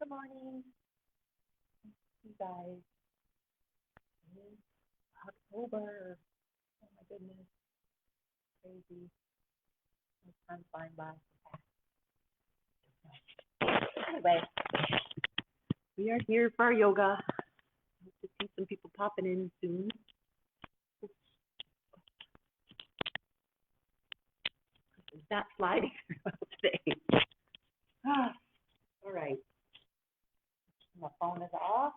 Good morning, you guys. It's October. Oh my goodness, crazy. No time flying by so fast. Anyway, we are here for our yoga. Hope to see some people popping in soon. It's not sliding today. Ah, all right. My phone is off.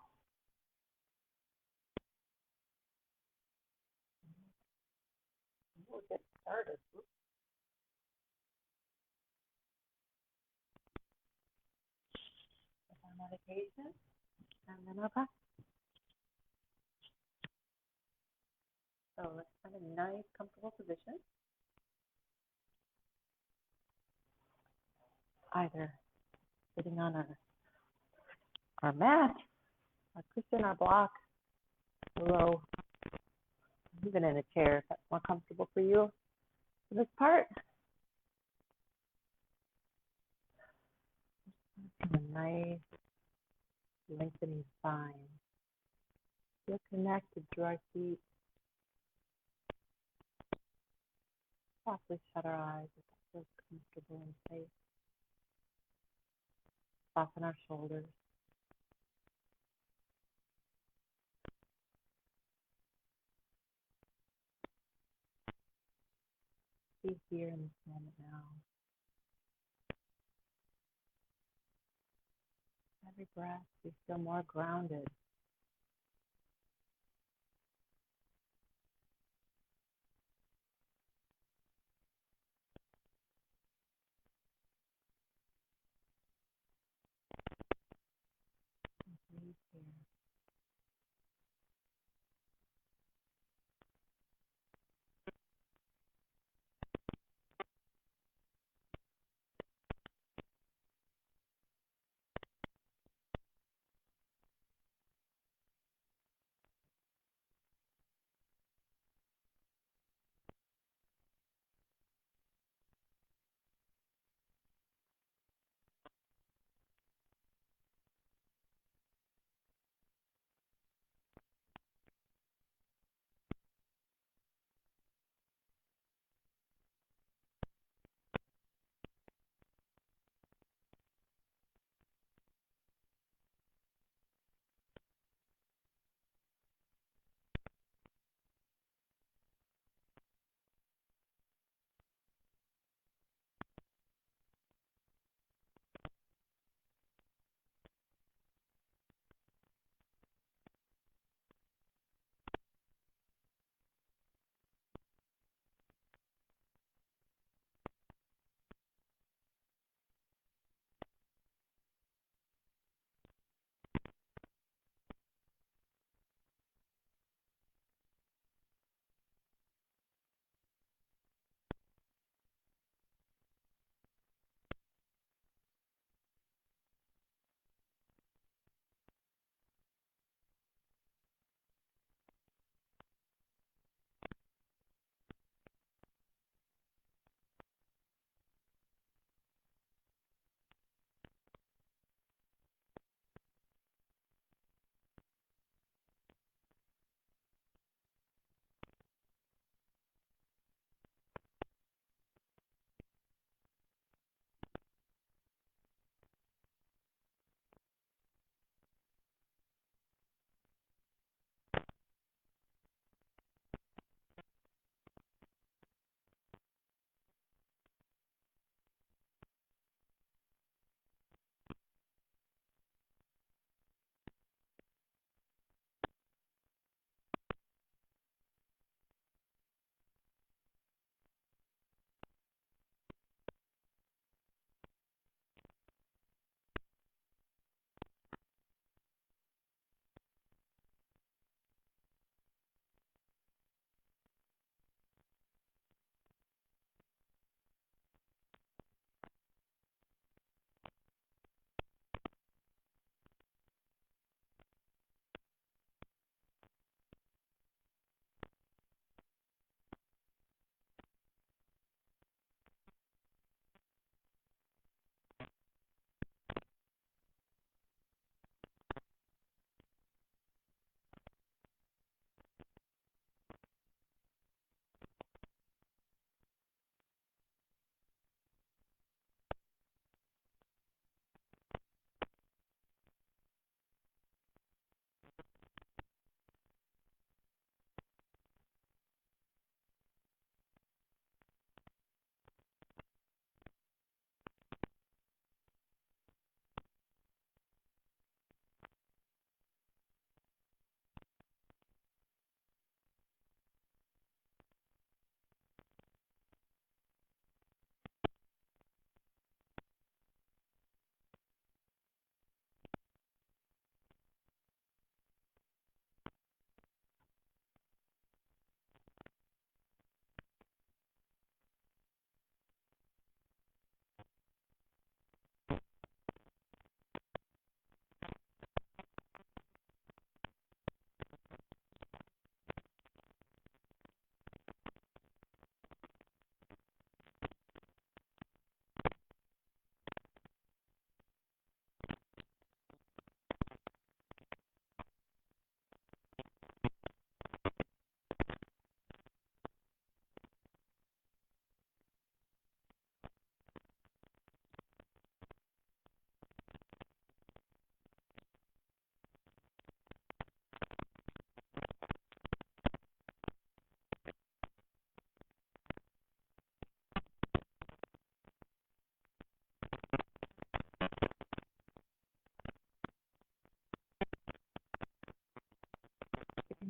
We'll get started. Oops, with our meditation, and then our practice. So let's find a nice, comfortable position. Either sitting on our mat, our cushion, our block, below, even in a chair if that's more comfortable for you. For this part, a nice lengthening spine. Feel connected through our feet. Softly shut our eyes if that feels comfortable and safe. Soften our shoulders. Be here in this moment now. Every breath, we feel more grounded. Breathe here.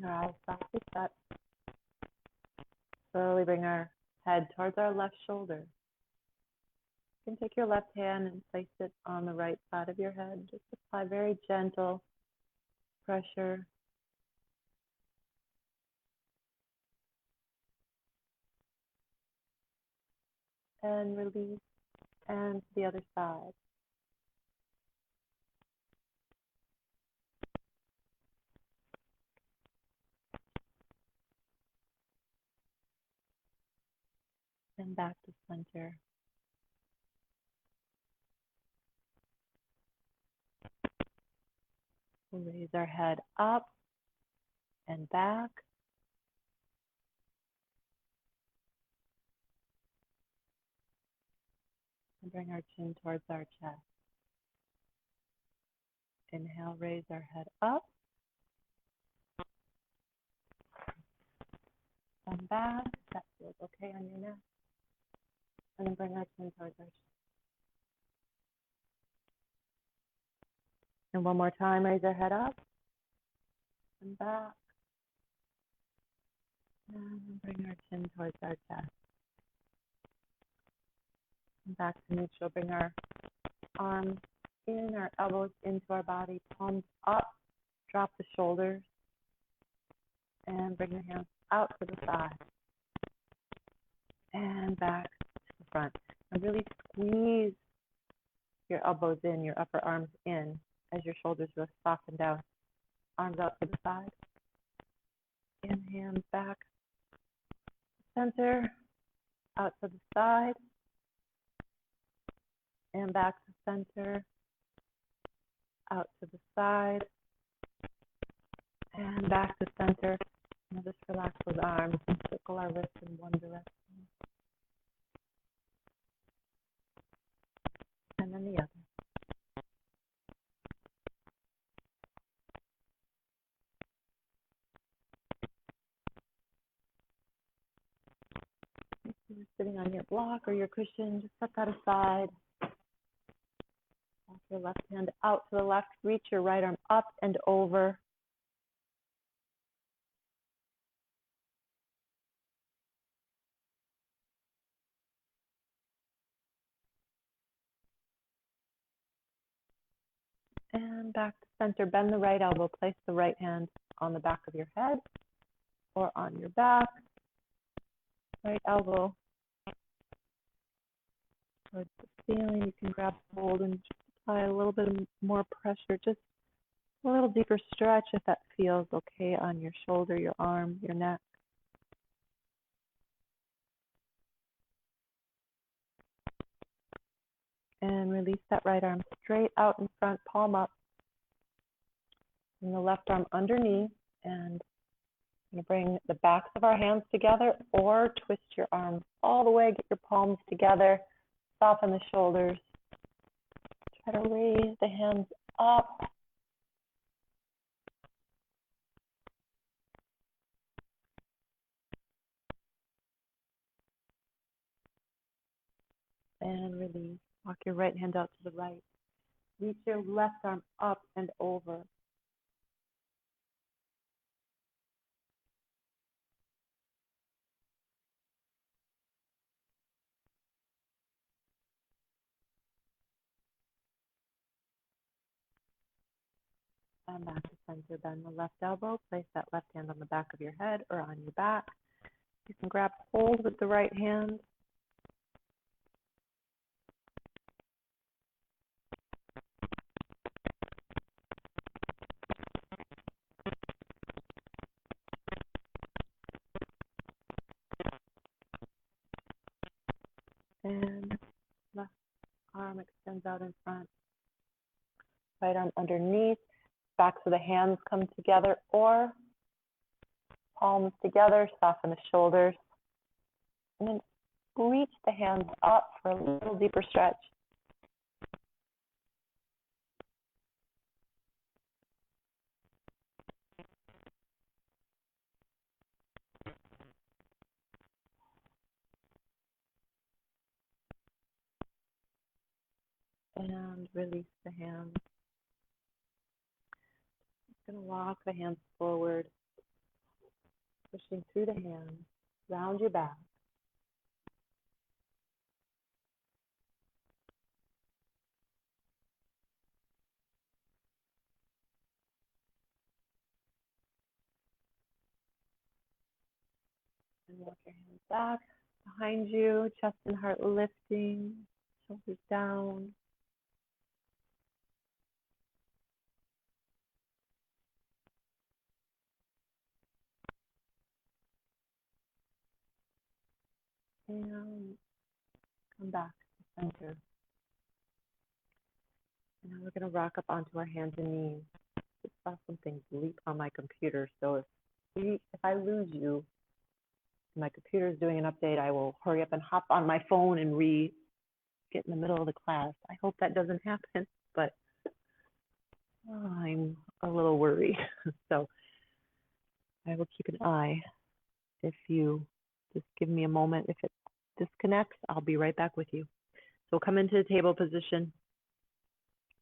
Our eyes softly shut. Slowly bring our head towards our left shoulder. You can take your left hand and place it on the right side of your head. Just apply very gentle pressure. And release. And to the other side. And back to center. We'll raise our head up and back. And bring our chin towards our chest. Inhale, raise our head up. And back. That feels okay on your neck. And then bring our chin towards our chest. And one more time, raise our head up. And back. And bring our chin towards our chest. And back to neutral. Bring our arms in, our elbows into our body, palms up. Drop the shoulders. And bring your hands out to the side. And back to the front. And really squeeze your elbows in, your upper arms in, as your shoulders will soften down. Arms out to the side. And hands back. Center. Out to the side. And back to center. Out to the side. And back to center. Now just relax those arms and circle our wrists in one direction. And then the other. If you're sitting on your block or your cushion, just set that aside. Walk your left hand out to the left. Reach your right arm up and over. And back to center. Bend the right elbow. Place the right hand on the back of your head or on your back. Right elbow towards the ceiling. You can grab hold and just apply a little bit more pressure. Just a little deeper stretch if that feels okay on your shoulder, your arm, your neck. And release that right arm straight out in front, palm up. And the left arm underneath. And I'm going to bring the backs of our hands together or twist your arms all the way. Get your palms together. Soften the shoulders. Try to raise the hands up. And release. Walk your right hand out to the right. Reach your left arm up and over. And back to center. Bend the left elbow. Place that left hand on the back of your head or on your back. You can grab hold with the right hand. And left arm extends out in front. Right arm underneath. Backs of the hands come together or palms together. Soften the shoulders. And then reach the hands up for a little deeper stretch. And release the hands. Just going to walk the hands forward. pushing through the hands, round your back. And walk your hands back behind you, chest and heart lifting, shoulders down. And come back to center. And now we're going to rock up onto our hands and knees. Just saw something bleep on my computer, so if I lose you, my computer is doing an update, I will hurry up and hop on my phone and get in the middle of the class. I hope that doesn't happen, but I'm a little worried. So I will keep an eye. If you just give me a moment, if it disconnects, I'll be right back with you. So come into the table position,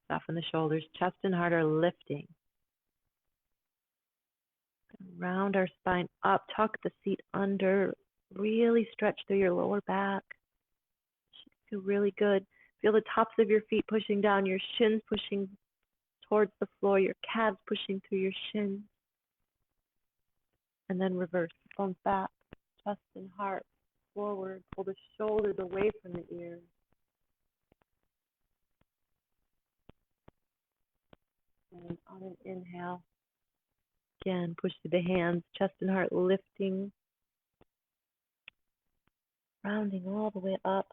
soften the shoulders, chest and heart are lifting. Round our spine up, tuck the seat under, really stretch through your lower back. Should feel really good. Feel the tops of your feet pushing down, your shins pushing towards the floor, your calves pushing through your shins. And then reverse, bones back, chest and heart forward. Pull the shoulders away from the ears. And on an inhale, again, push through the hands, chest and heart lifting, rounding all the way up.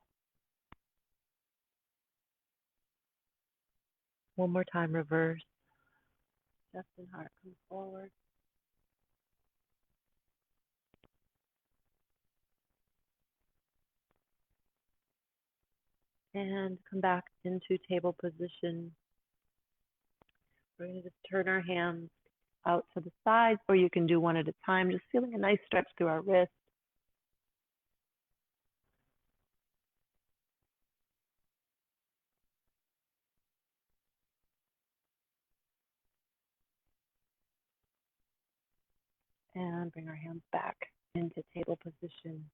One more time, reverse. Chest and heart come forward. And come back into table position. We're going to just turn our hands out to the sides, or you can do one at a time, just feeling a nice stretch through our wrists. And bring our hands back into table position.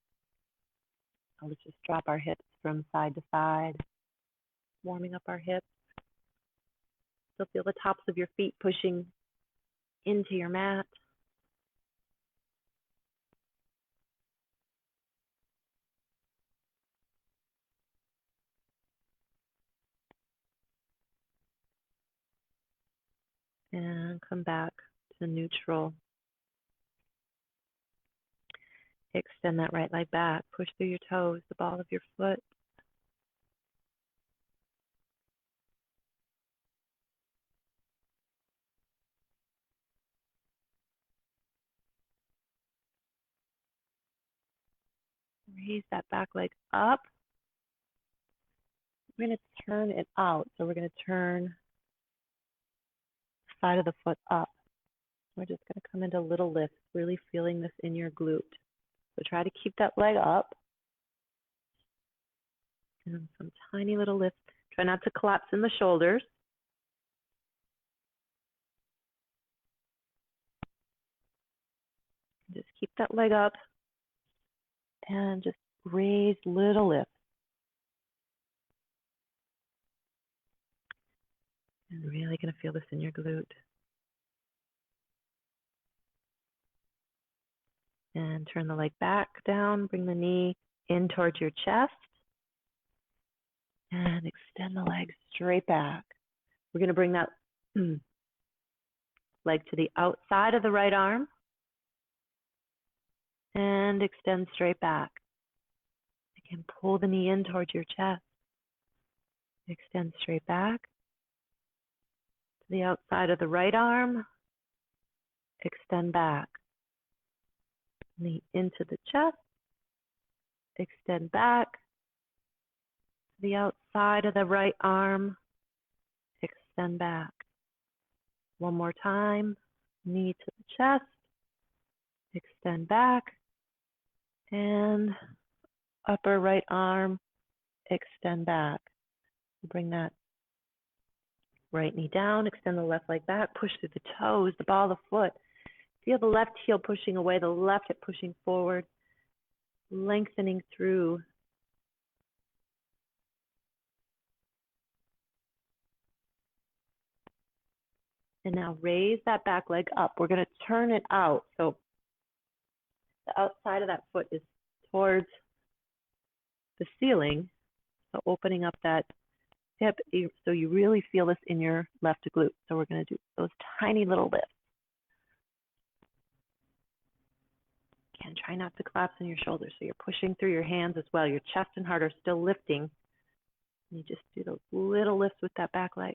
Now let's just drop our hips from side to side, warming up our hips. So feel the tops of your feet pushing into your mat. And come back to neutral. Extend that right leg back. Push through your toes, the ball of your foot. Raise that back leg up. We're going to turn it out. So we're going to turn the side of the foot up. We're just going to come into little lifts, really feeling this in your glute. So try to keep that leg up. And some tiny little lifts. Try not to collapse in the shoulders. Just keep that leg up and just raise little lifts. And really going to feel this in your glute. And turn the leg back down, bring the knee in towards your chest. And extend the leg straight back. We're going to bring that leg to the outside of the right arm. And extend straight back. Again, pull the knee in towards your chest. Extend straight back. To the outside of the right arm. Extend back. Knee into the chest. Extend back. To the outside of the right arm. Extend back. One more time. Knee to the chest. Extend back. And upper right arm, extend back. Bring that right knee down, extend the left leg back, push through the toes, the ball of the foot. Feel the left heel pushing away, the left hip pushing forward, lengthening through. And now raise that back leg up. We're going to turn it out. So the outside of that foot is towards the ceiling. So opening up that hip so you really feel this in your left glute. So we're going to do those tiny little lifts. Again, try not to collapse in your shoulders. So you're pushing through your hands as well. Your chest and heart are still lifting. And you just do those little lifts with that back leg.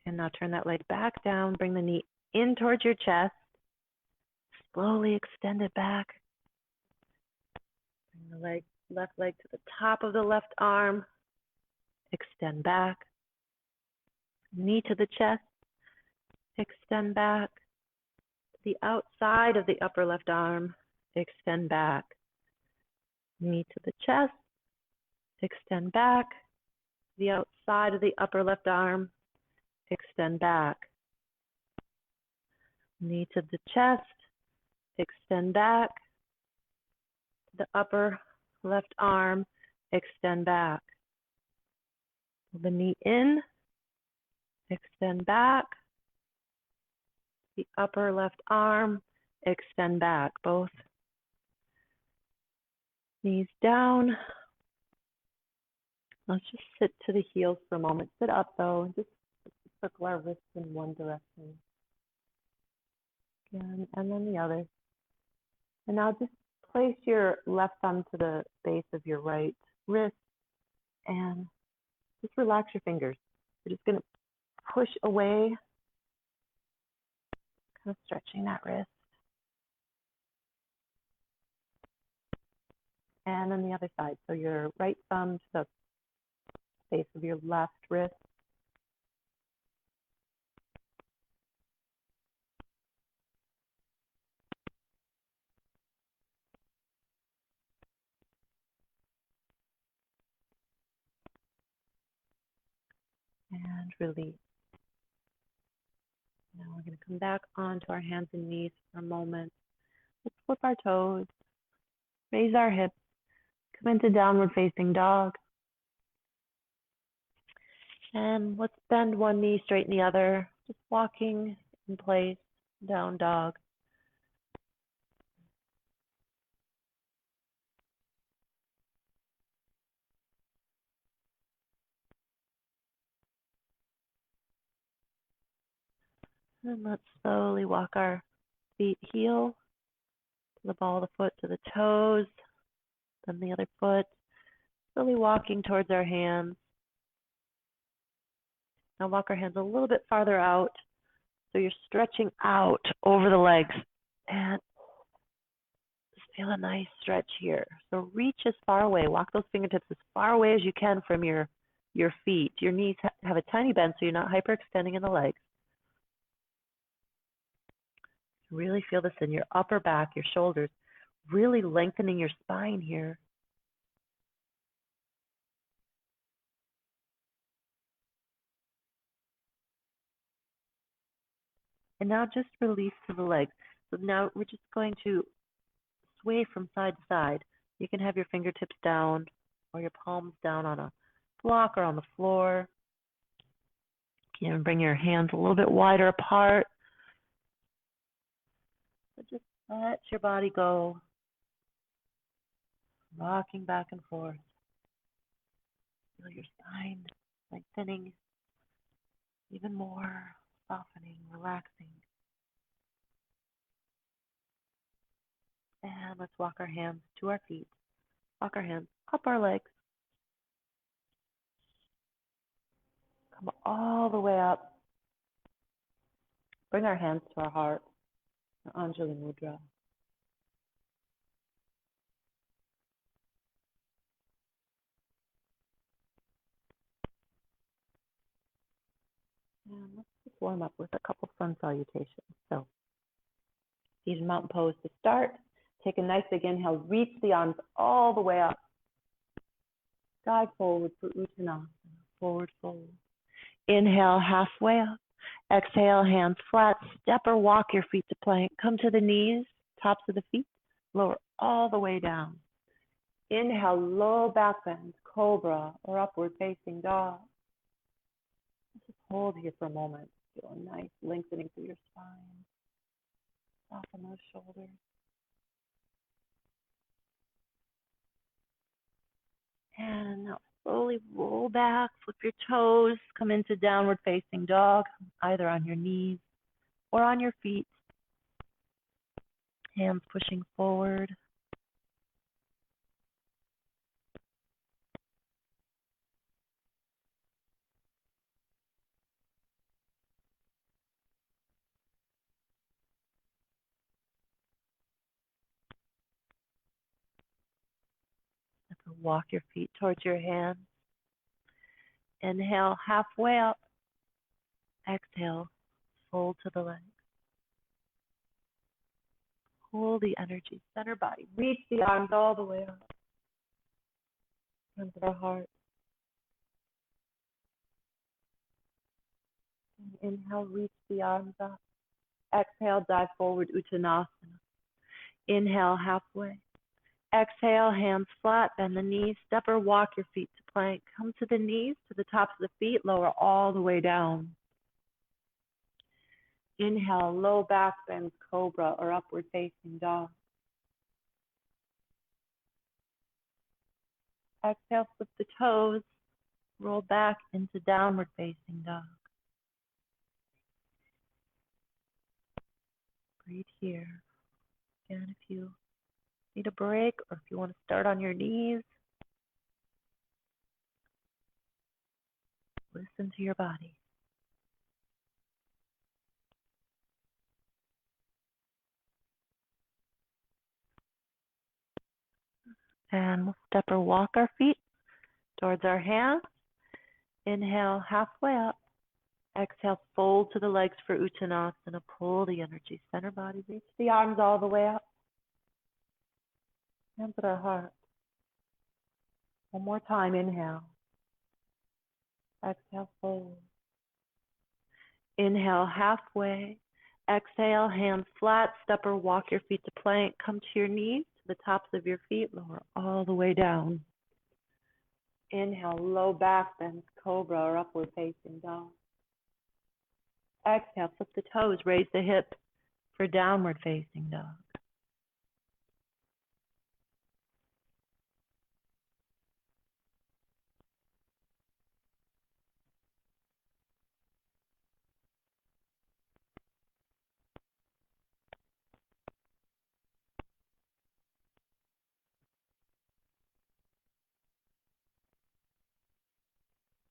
And now turn that leg back down. Bring the knee in towards your chest. Slowly extend it back. Bring the left leg to the top of the left arm. Extend back. Knee to the chest. Extend back. The outside of the upper left arm. Extend back. Knee to the chest. Extend back. The outside of the upper left arm. Extend back. Knee to the chest. Extend back. The upper left arm. Extend back. The knee in. Extend back. The upper left arm. Extend back. Both knees down. Let's just sit to the heels for a moment. Sit up though, and just circle our wrists in one direction. Again, and then the other. And now just place your left thumb to the base of your right wrist and just relax your fingers. You're just going to push away, kind of stretching that wrist. And then the other side. So your right thumb to the base of your left wrist. And release. Now we're going to come back onto our hands and knees for a moment. Let's flip our toes, raise our hips, come into downward facing dog. And let's bend one knee, straighten the other, just walking in place, down dog. And let's slowly walk our feet heel, the ball of the foot to the toes, then the other foot, slowly walking towards our hands. Now walk our hands a little bit farther out, so you're stretching out over the legs. And just feel a nice stretch here. So reach as far away, walk those fingertips as far away as you can from your feet. Your knees have a tiny bend, so you're not hyperextending in the legs. Really feel this in your upper back, your shoulders, really lengthening your spine here. And now just release to the legs. So now we're just going to sway from side to side. You can have your fingertips down or your palms down on a block or on the floor. You can bring your hands a little bit wider apart. So just let your body go, rocking back and forth. Feel your spine lengthening even more, softening, relaxing. And let's walk our hands to our feet. Walk our hands up our legs. Come all the way up. Bring our hands to our heart. Anjali Mudra. And let's just warm up with a couple sun salutations. So, seated mountain pose to start. Take a nice big inhale. Reach the arms all the way up. Dive forward for Uttanasana, forward fold. Inhale, halfway up. Exhale, hands flat. Step or walk your feet to plank. Come to the knees, tops of the feet. Lower all the way down. Inhale, low back bend, cobra or upward facing dog. Just hold here for a moment. Feel a nice lengthening through your spine. Soften those shoulders. And now slowly roll back, flip your toes, come into downward facing dog, either on your knees or on your feet. Hands pushing forward. Walk your feet towards your hands. Inhale, halfway up. Exhale, fold to the legs. Hold the energy, center body. Reach the arms all the way up. Hands to the heart. And inhale, reach the arms up. Exhale, dive forward, Uttanasana. Inhale, halfway. Exhale, hands flat, bend the knees. Step or walk your feet to plank. Come to the knees, to the tops of the feet, lower all the way down. Inhale, low back bend, cobra or upward facing dog. Exhale, flip the toes, roll back into downward facing dog. Breathe here. Again, if you need a break or if you want to start on your knees, listen to your body. And we'll step or walk our feet towards our hands. Inhale, halfway up. Exhale, fold to the legs for Uttanasana. Pull the energy, center body, reach the arms all the way up. Hands at our heart. One more time, inhale. Exhale, fold. Inhale, halfway. Exhale, hands flat. Step or walk your feet to plank. Come to your knees, to the tops of your feet. Lower all the way down. Inhale, low back bend, cobra or upward facing dog. Exhale, flip the toes, raise the hips for downward facing dog.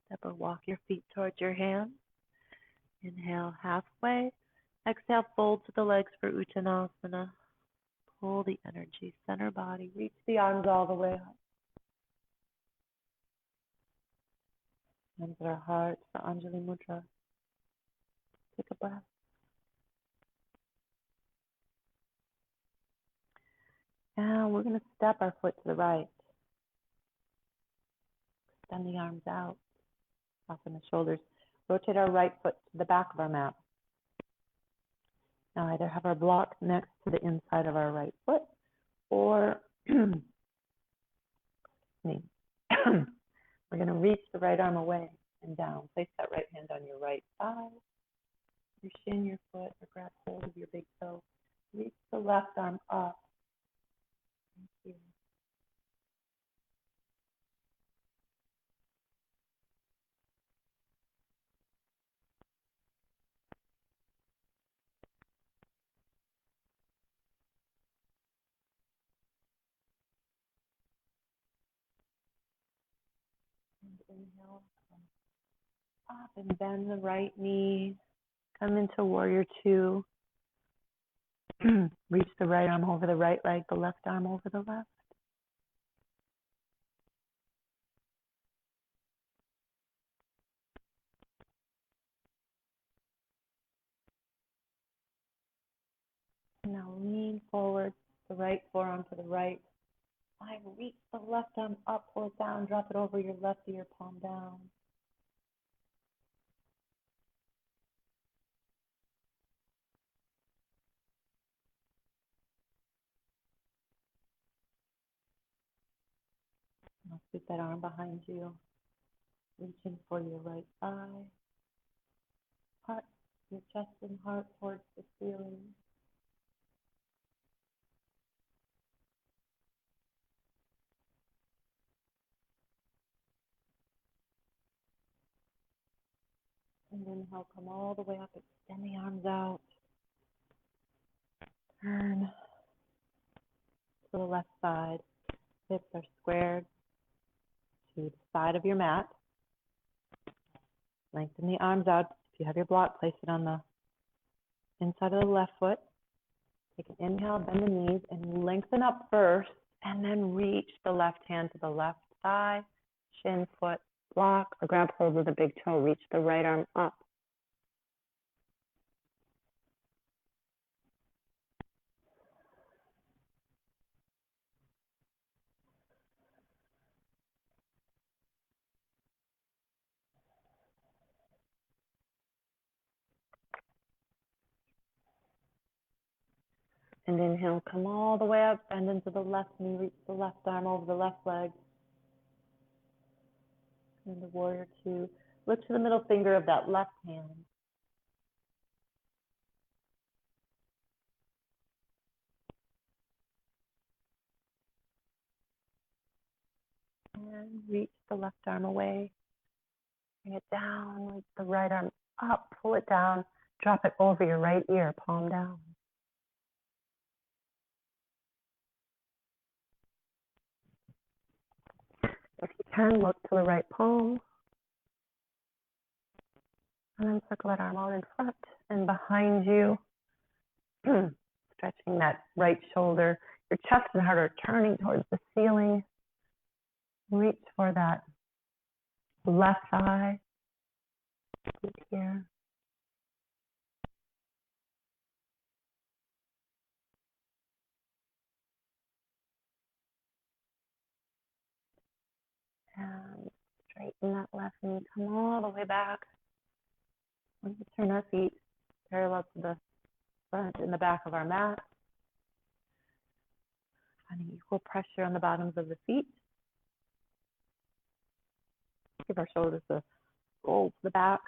Step or walk your feet towards your hands. Inhale, halfway. Exhale, fold to the legs for Uttanasana. Pull the energy, center body, reach the arms all the way up. Hands at our heart for Anjali Mudra. Take a breath. And we're going to step our foot to the right. Extend the arms out. Soften the shoulders. Rotate our right foot to the back of our mat. Now either have our block next to the inside of our right foot or we're going to reach the right arm away and down. Place that right hand on your right thigh, your shin, your foot, or grab hold of your big toe. Reach the left arm up. Thank you. And inhale, come up and bend the right knee. Come into warrior two. Reach the right arm over the right leg, the left arm over the left. Now lean forward, the right forearm to the right spine. Reach the left arm up, pull it down, drop it over your left ear, palm down. Now sweep that arm behind you, reaching for your right thigh. Heart, your chest and heart towards the ceiling. And inhale, come all the way up, extend the arms out. Turn to the left side. Hips are squared to the side of your mat. Lengthen the arms out. If you have your block, place it on the inside of the left foot. Take an inhale, bend the knees, and lengthen up first, and then reach the left hand to the left thigh, shin, foot, block, or grab hold with the big toe. Reach the right arm up. And inhale, come all the way up, bend into the left knee, reach the left arm over the left leg. And the warrior two. Look to the middle finger of that left hand. And reach the left arm away. Bring it down, reach the right arm up, pull it down, drop it over your right ear, palm down. If you can, look to the right palm. And then circle that arm out in front and behind you. Stretching that right shoulder. Your chest and heart are turning towards the ceiling. Reach for that left thigh. Keep here. And straighten that left knee. Come all the way back. We're going to turn our feet parallel to the front and the back of our mat. Finding equal pressure on the bottoms of the feet. Give our shoulders a roll to the back.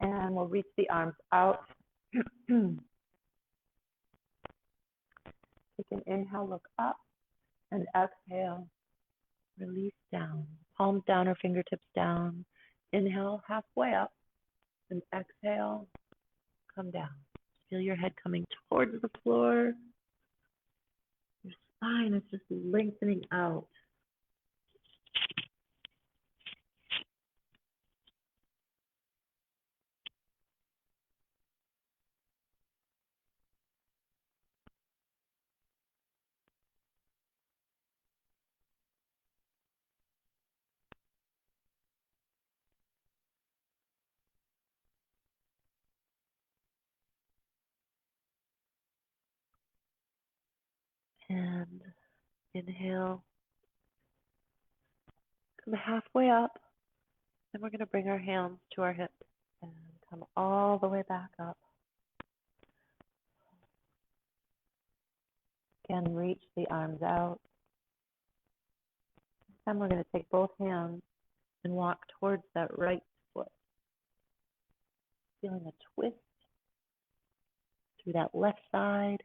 And we'll reach the arms out. Take an inhale, look up, and exhale, release down. Palms down or fingertips down. Inhale, halfway up, and exhale, come down. Feel your head coming towards the floor. Your spine is just lengthening out. And inhale, come halfway up. Then we're going to bring our hands to our hips and come all the way back up. Again, reach the arms out. Then we're going to take both hands and walk towards that right foot. Feeling a twist through that left side.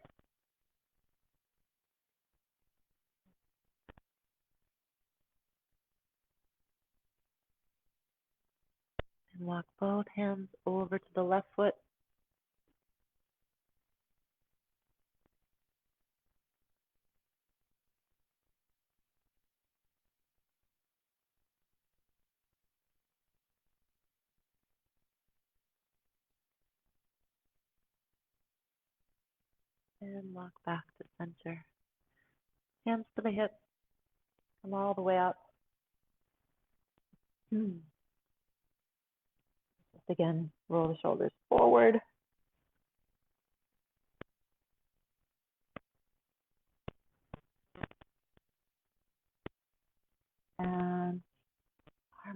And walk both hands over to the left foot. And walk back to center. Hands to the hips. Come all the way up. Just again, roll the shoulders forward.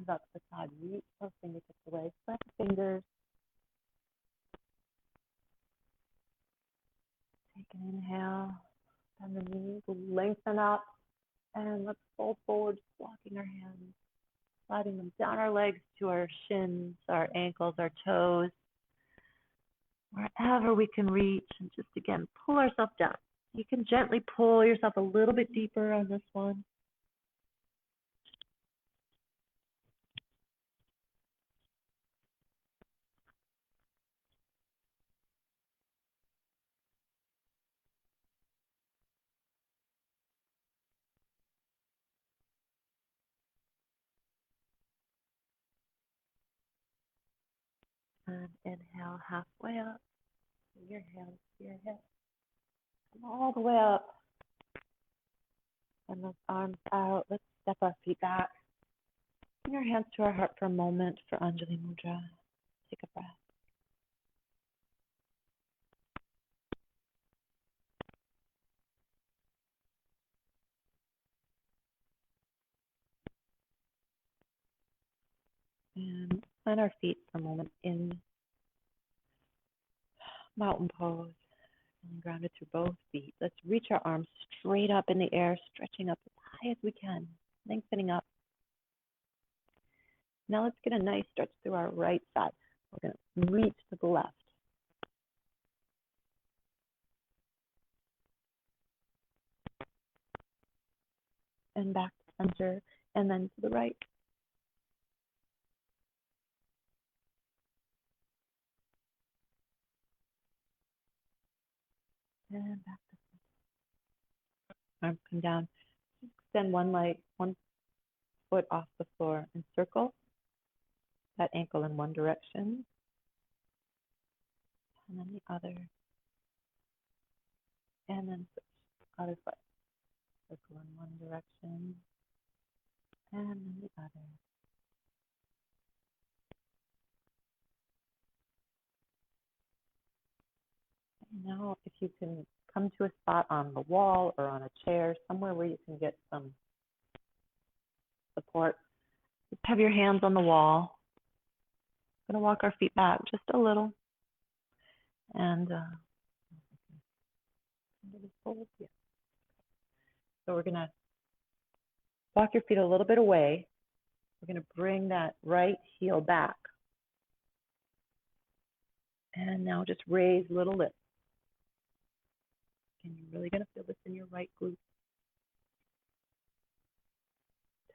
hands out to the side. Reach those fingertips away. Press the fingers. Take an inhale. Bend the knees. Lengthen up. And let's fold forward, walking our hands. Sliding them down our legs to our shins, our ankles, our toes. Wherever we can reach. And just again, pull ourselves down. You can gently pull yourself a little bit deeper on this one. And inhale halfway up. Your hands to your hips. Come all the way up. And those arms out. Let's step our feet back. Bring your hands to our heart for a moment for Anjali Mudra. Take a breath. And plant our feet for a moment in mountain pose. And grounded through both feet. Let's reach our arms straight up in the air, stretching up as high as we can, lengthening up. Now let's get a nice stretch through our right side. We're going to reach to the left. And back to center, and then to the right. And back to center. Arms come down. Extend one leg, one foot off the floor, and circle that ankle in one direction. And then the other. And then switch. Other foot. Circle in one direction. And then the other. Now, if you can come to a spot on the wall or on a chair, somewhere where you can get some support, just have your hands on the wall. We're going to walk our feet back just a little. And so we're going to walk your feet a little bit away. We're going to bring that right heel back. And now just raise little lift. And you're really going to feel this in your right glute.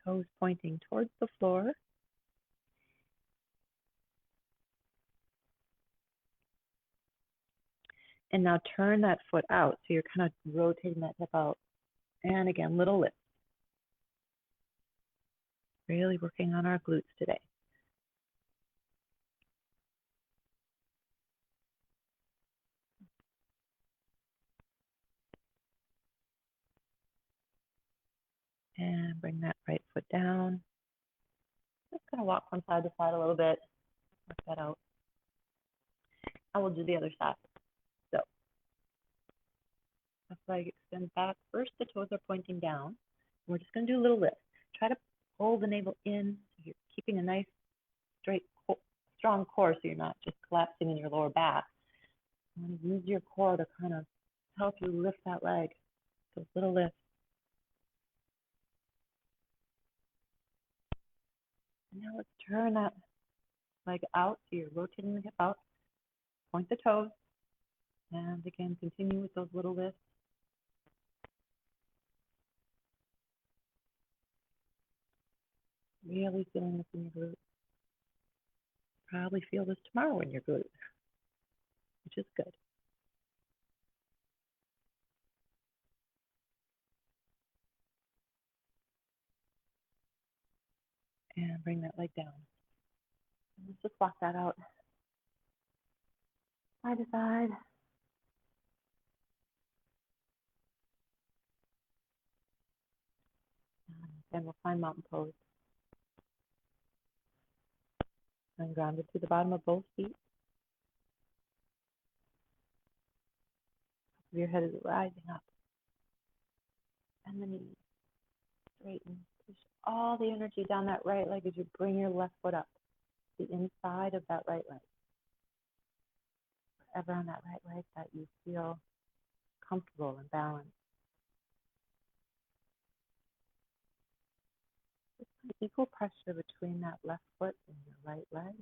Toes pointing towards the floor. And now turn that foot out. So you're kind of rotating that hip out. And again, little lift. Really working on our glutes today. And bring that right foot down. Just going to walk from side to side a little bit. Work that out. I will do the other side. So, left leg extends back. First, the toes are pointing down. We're just going to do a little lift. Try to pull the navel in. So you're keeping a nice, straight, strong core so you're not just collapsing in your lower back. You want to use your core to kind of help you lift that leg. So little lift. And now let's turn that leg out. So you're rotating the hip out. Point the toes. And again, continue with those little lifts. Really feeling this in your glute. Probably feel this tomorrow in your glute, which is good. And bring that leg down. And let's just walk that out. Side to side. And we'll find mountain pose. And grounded to the bottom of both feet. Your head is rising up. And the knees straighten, Push all the energy down that right leg as you bring your left foot up, the inside of that right leg. Wherever on that right leg that you feel comfortable and balanced. Just equal pressure between that left foot and your right leg.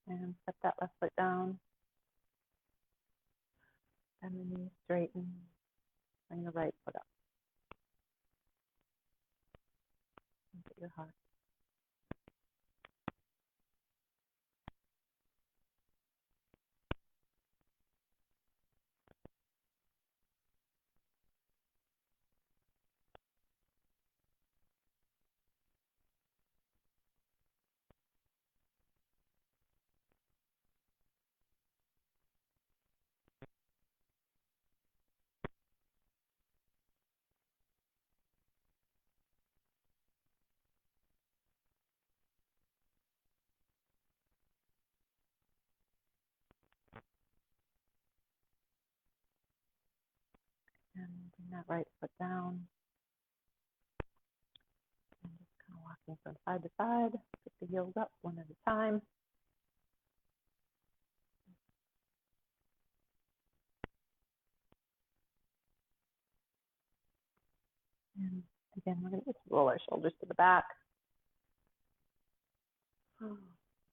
And set that left foot down. Bend the knees, straighten. Bring the right foot up. Look at your heart. And bring that right foot down. And just kind of walking from side to side. Pick the heels up one at a time. And again, we're going to just roll our shoulders to the back.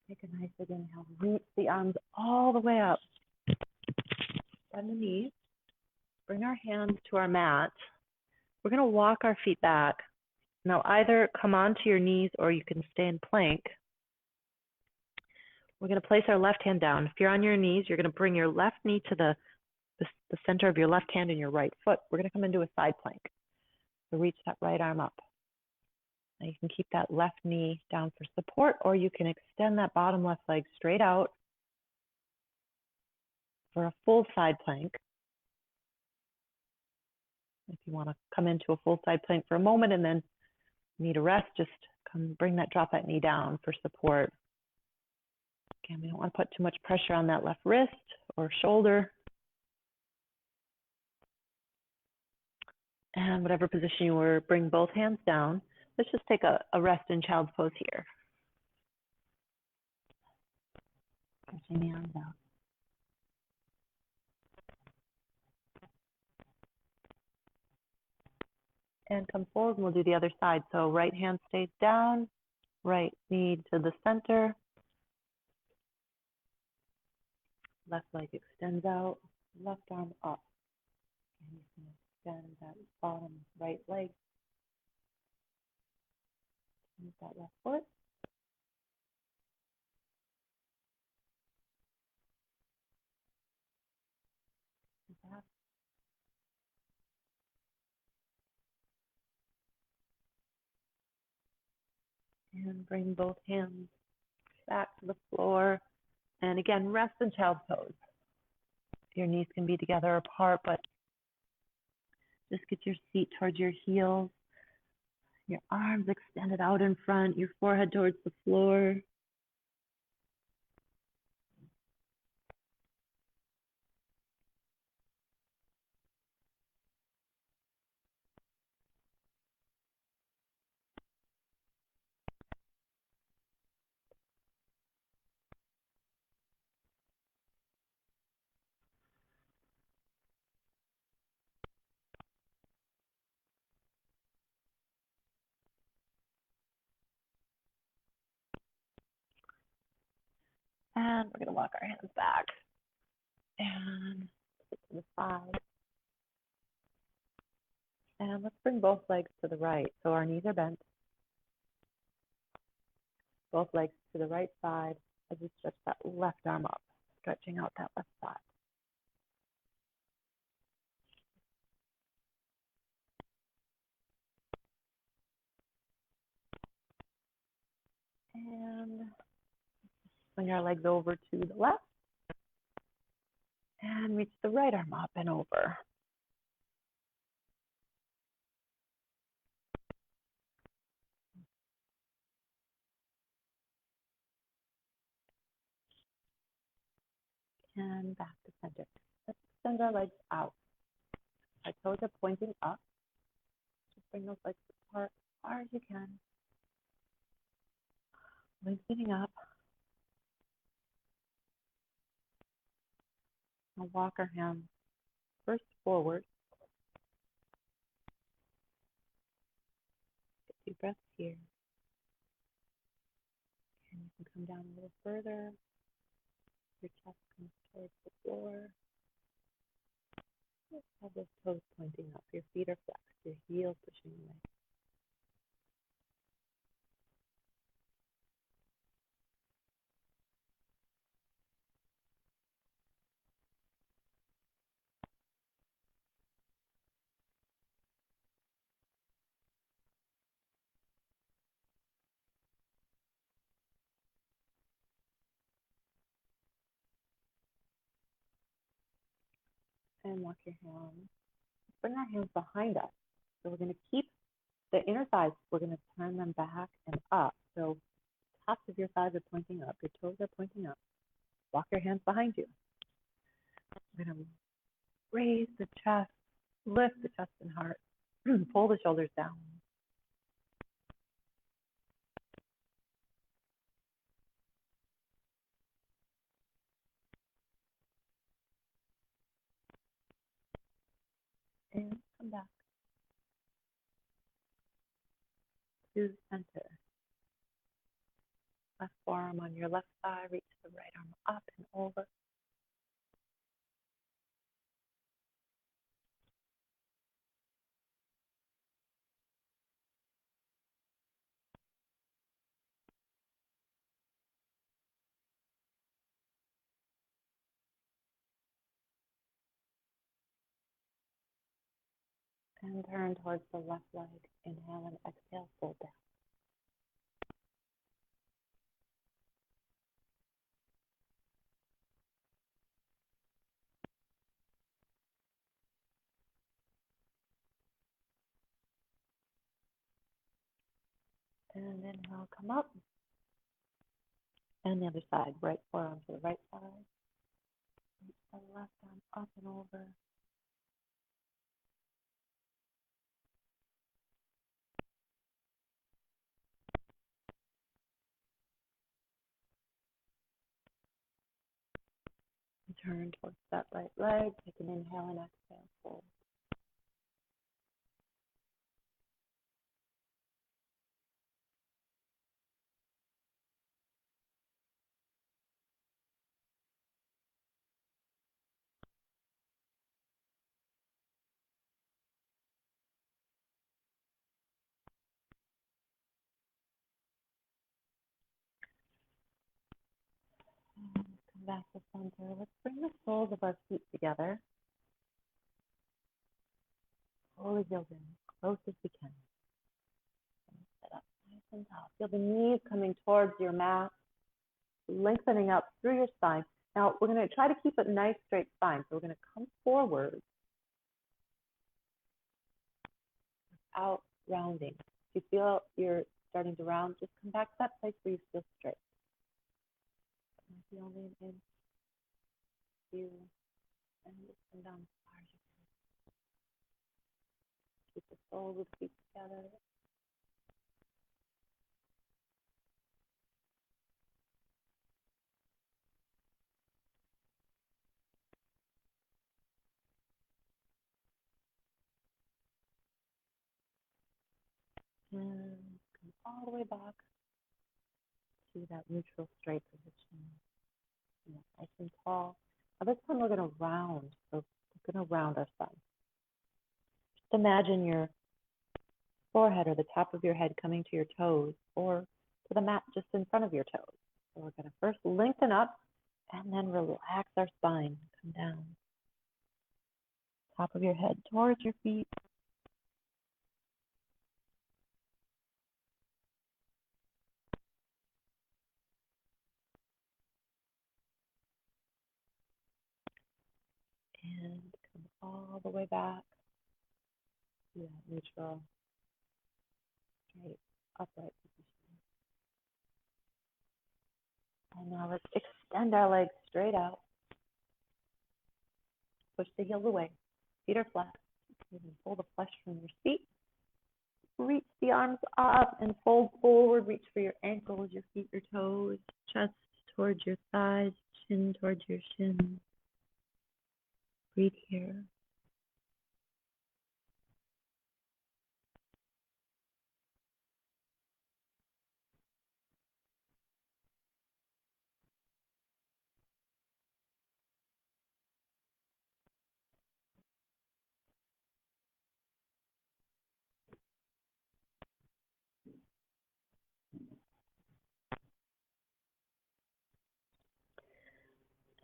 Take a nice big inhale. Reach the arms all the way up. Bend the knees. Bring our hands to our mat. We're going to walk our feet back. Now either come onto your knees or you can stay in plank. We're going to place our left hand down. If you're on your knees, you're going to bring your left knee to the center of your left hand and your right foot. We're going to come into a side plank. So reach that right arm up. Now you can keep that left knee down for support, or you can extend that bottom left leg straight out for a full side plank. If you want to come into a full side plank for a moment and then need a rest, just drop that knee down for support. Again, we don't want to put too much pressure on that left wrist or shoulder. And whatever position you were, bring both hands down. Let's just take a rest in child's pose here. Stretching the arms out. And come forward and we'll do the other side. So right hand stays down, right knee to the center. Left leg extends out, left arm up. And you can extend that bottom right leg. Use that left foot. And bring both hands back to the floor. And again, rest in child's pose. Your knees can be together or apart, but just get your seat towards your heels. Your arms extended out in front, your forehead towards the floor. And we're going to walk our hands back. And sit to the side. And let's bring both legs to the right. So our knees are bent. Both legs to the right side as we stretch that left arm up, stretching out that left side. Swing our legs over to the left and reach the right arm up and over. And back to center. Let's extend our legs out. Our toes are pointing up. Just bring those legs apart as far as you can. Lengthening up. Now walk our hands first forward. Take a deep breath here. And you can come down a little further. Your chest comes towards the floor. Just have those toes pointing up. Your feet are flexed. Your heels pushing away. And walk your hands. Bring our hands behind us. So we're going to keep the inner thighs. We're going to turn them back and up. So tops of your thighs are pointing up. Your toes are pointing up. Walk your hands behind you. We're going to raise the chest, lift the chest and heart, pull the shoulders down. And come back to center. Left forearm on your left thigh, reach the right arm up and over. And turn towards the left leg. Inhale and exhale, fold down. And inhale, come up. And the other side, right forearm to the right side. Reach the left arm up and over. And turn towards that right leg. Take an inhale and exhale, fold. And come back to center. Let's bring the soles of our feet together. Slowly build in, close as we can. And sit up nice and tall. Feel the knees coming towards your mat, lengthening up through your spine. Now, we're going to try to keep a nice straight spine. So we're going to come forward without rounding. If you feel you're starting to round, just come back to that place where you feel straight. Feel only an inch, two, and just come down as far as you can. Keep the soles of the feet together. And come all the way back to that neutral straight position. Nice and tall. Now this time we're going to round. So we're going to round our spine. Just imagine your forehead or the top of your head coming to your toes or to the mat just in front of your toes. So we're going to first lengthen up and then relax our spine. Come down. Top of your head towards your feet. And come all the way back to that neutral, straight, upright position. And now let's extend our legs straight out. Push the heels away. Feet are flat. You can pull the flesh from your feet. Reach the arms up and fold forward. Reach for your ankles, your feet, your toes, chest towards your thighs, chin towards your shins. Breathe here.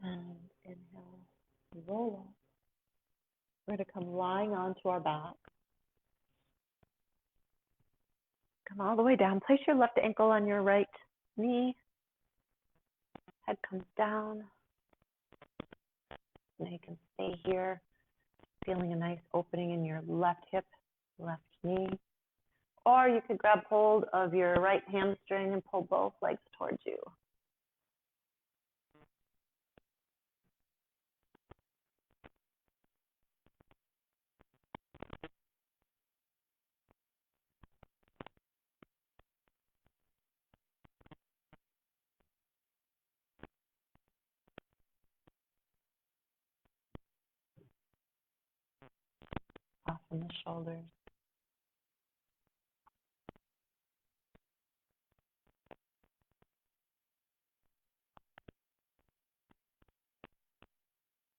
And inhale, roll up. We're going to come lying onto our back. Come all the way down. Place your left ankle on your right knee. Head comes down. Now you can stay here, feeling a nice opening in your left hip, left knee. Or you could grab hold of your right hamstring and pull both legs towards you. Soften the shoulders.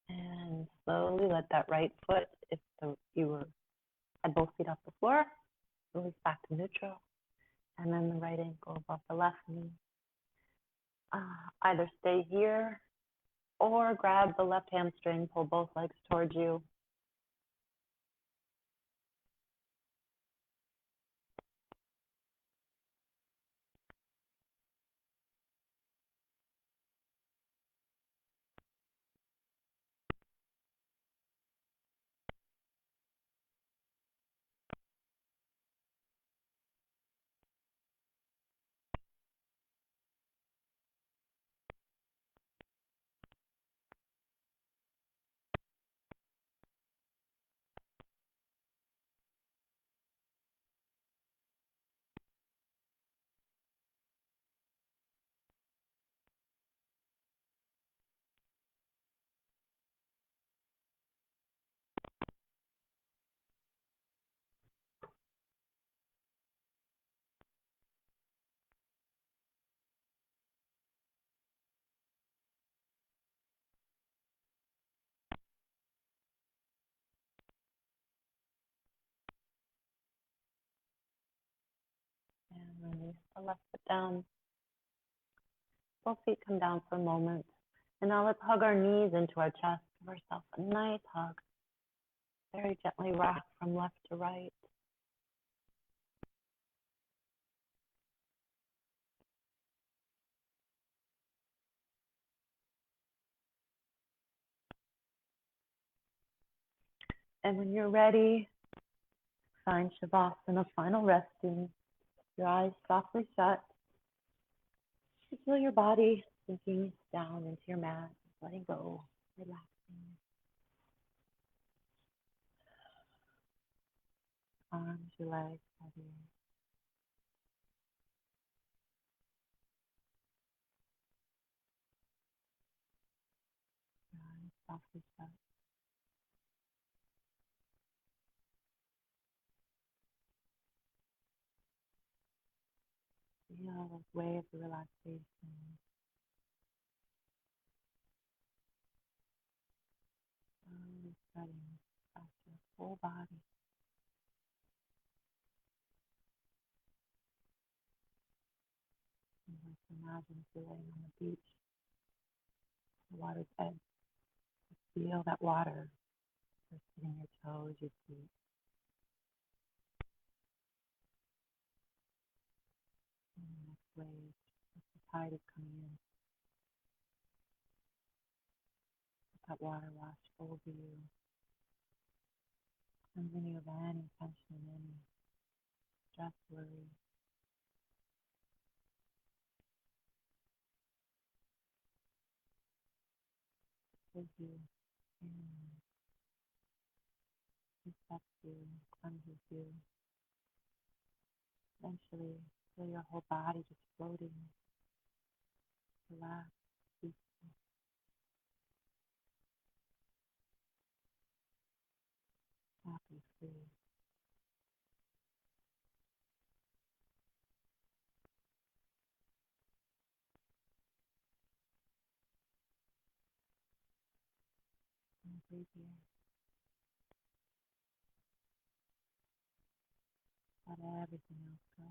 And slowly let that right foot, if you had both feet off the floor, release back to neutral. And then the right ankle above the left knee. Either stay here or grab the left hamstring, pull both legs towards you. And release the left foot down. Both feet come down for a moment. And now let's hug our knees into our chest. Give ourselves a nice hug. Very gently rock from left to right. And when you're ready, find Shavasana, final resting. Your eyes softly shut. You feel your body sinking down into your mat, letting go, relaxing. Arms, your legs, heavy. Your eyes softly shut. Feel those waves of relaxation. Slowly spreading across your whole body. And just imagine if you're laying on the beach, the water's edge. Feel that water just hitting your toes, your feet. And the next wave, the tide is coming in. The that water wash over you, cleansing you of any tension, any stress, worry. Gives you, and respects you, cleanses you. Eventually, feel your whole body just floating, relaxed, peaceful, happy, free. And breathe here. Let everything else go.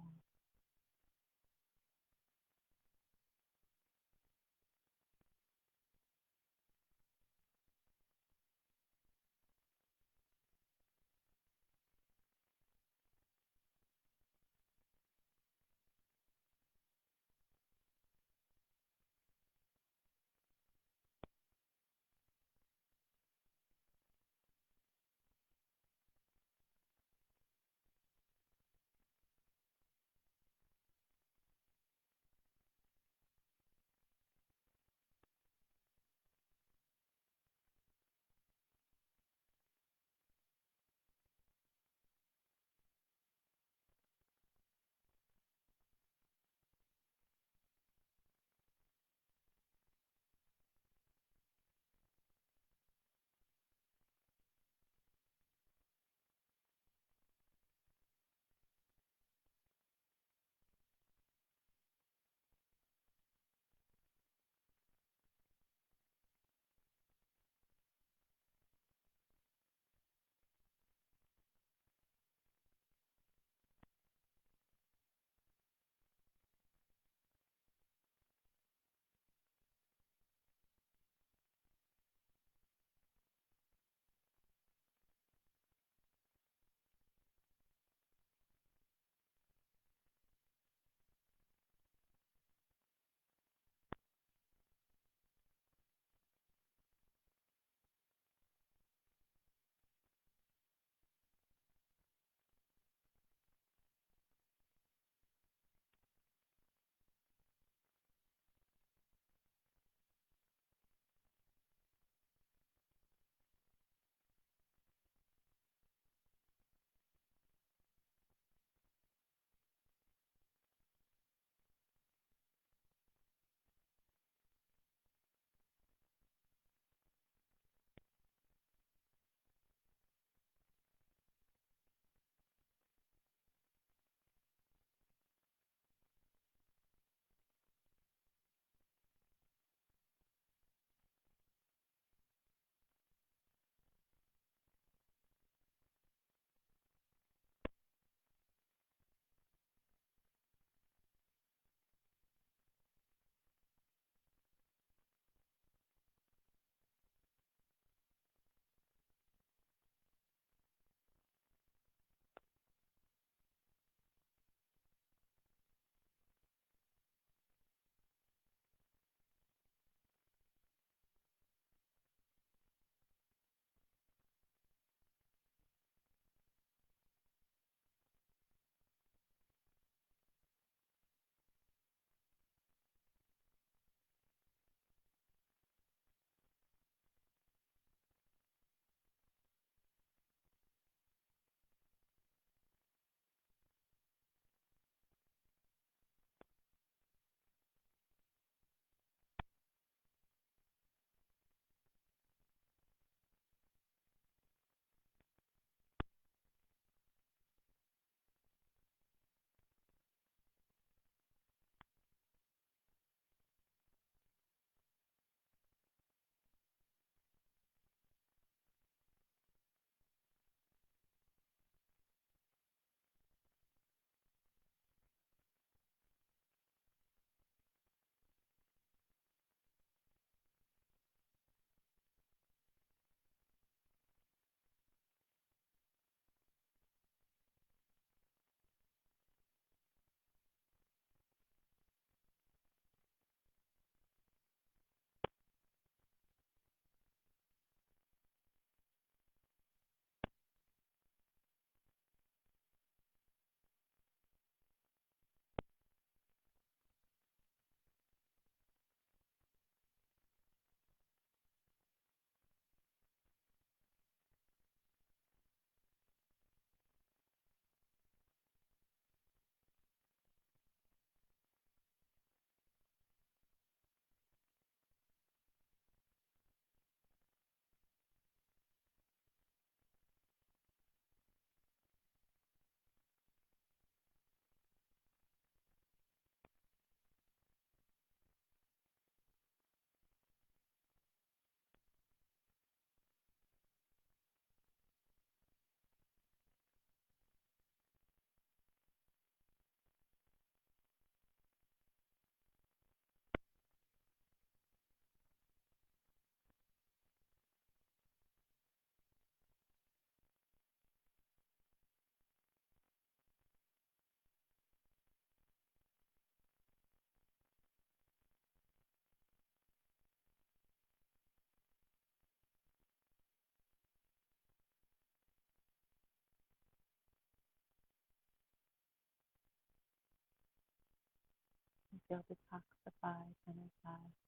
feel detoxified, energized.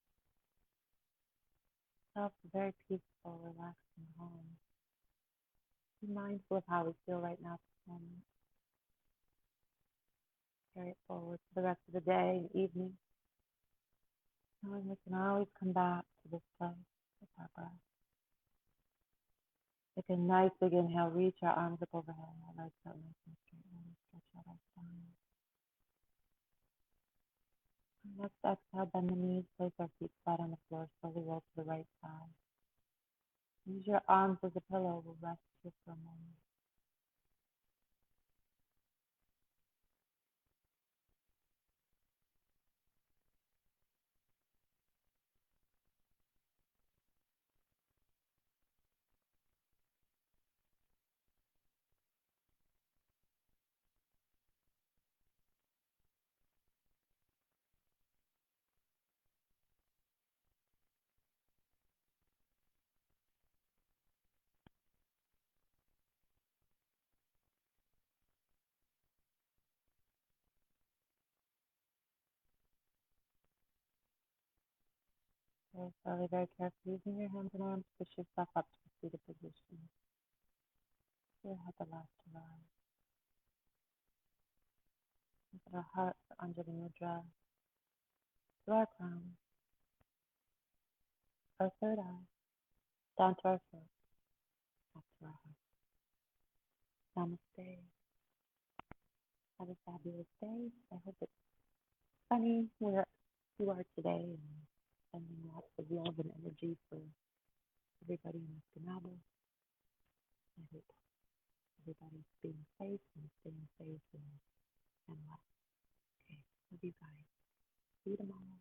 Felt very peaceful, relaxing home. Be mindful of how we feel right now at this moment. Carry it forward to the rest of the day and evening. Knowing we can always come back to this place with our breath. Take a nice big inhale, reach our arms up overhead, our legs out nice and straight, and stretch out our spine. Next exhale, bend the knees, place our feet flat on the floor, slowly roll to the right side. Use your arms as a pillow, we'll rest here for a moment. Very slowly, very carefully, using your hands and arms, push yourself up to the seated position. Your head the last to rise. Look at our heart under the mudra. To our crown, our third eye, down to our throat, up to our heart. Namaste. Have a fabulous day. I hope it's sunny where you are today and sending lots of love and energy for everybody in Escanaba. I hope everybody's being safe and staying safe and well. Okay, love you guys. See you tomorrow.